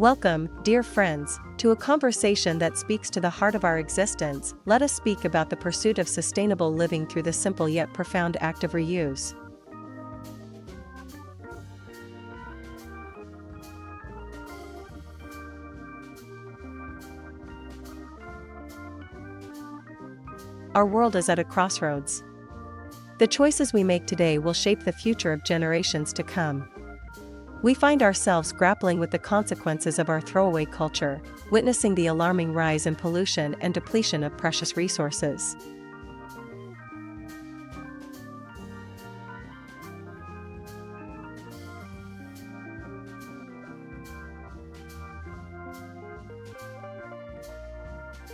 Welcome, dear friends, to a conversation that speaks to the heart of our existence. Let us speak about the pursuit of sustainable living through the simple yet profound act of reuse. Our world is at a crossroads. The choices we make today will shape the future of generations to come. We find ourselves grappling with the consequences of our throwaway culture, witnessing the alarming rise in pollution and depletion of precious resources.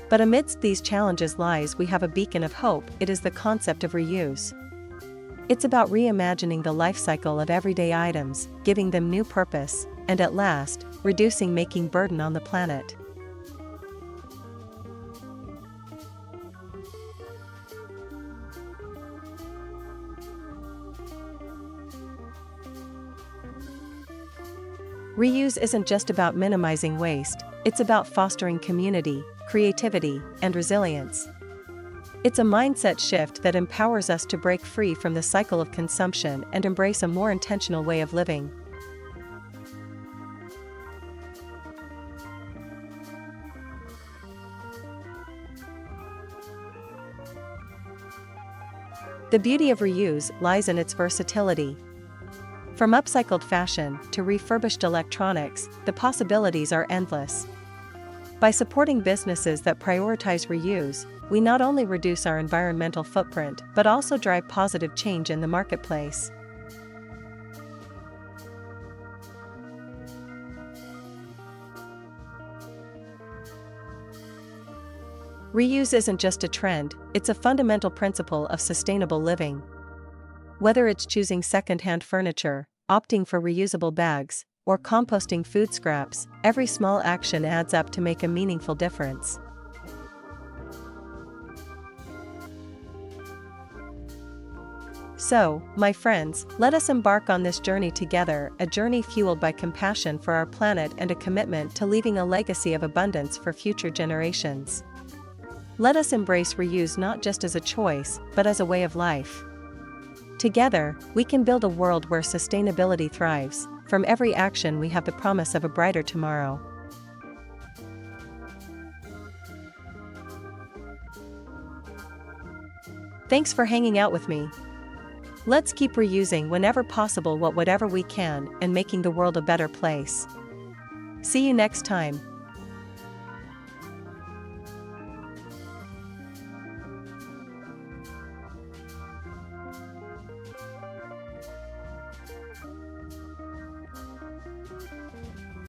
But amidst these challenges we have a beacon of hope. It is the concept of reuse. It's about reimagining the life cycle of everyday items, giving them new purpose, and at last, reducing making burden on the planet. Reuse isn't just about minimizing waste, it's about fostering community, creativity, and resilience. It's a mindset shift that empowers us to break free from the cycle of consumption and embrace a more intentional way of living. The beauty of reuse lies in its versatility. From upcycled fashion to refurbished electronics, the possibilities are endless. By supporting businesses that prioritize reuse, we not only reduce our environmental footprint but also drive positive change in the marketplace. Reuse isn't just a trend, it's a fundamental principle of sustainable living. Whether it's choosing second-hand furniture, opting for reusable bags, or composting food scraps, every small action adds up to make a meaningful difference. So, my friends, let us embark on this journey together, a journey fueled by compassion for our planet and a commitment to leaving a legacy of abundance for future generations. Let us embrace reuse not just as a choice, but as a way of life. Together, we can build a world where sustainability thrives. From every action we have the promise of a brighter tomorrow. Thanks for hanging out with me. Let's keep reusing whenever possible whatever we can and making the world a better place. See you next time.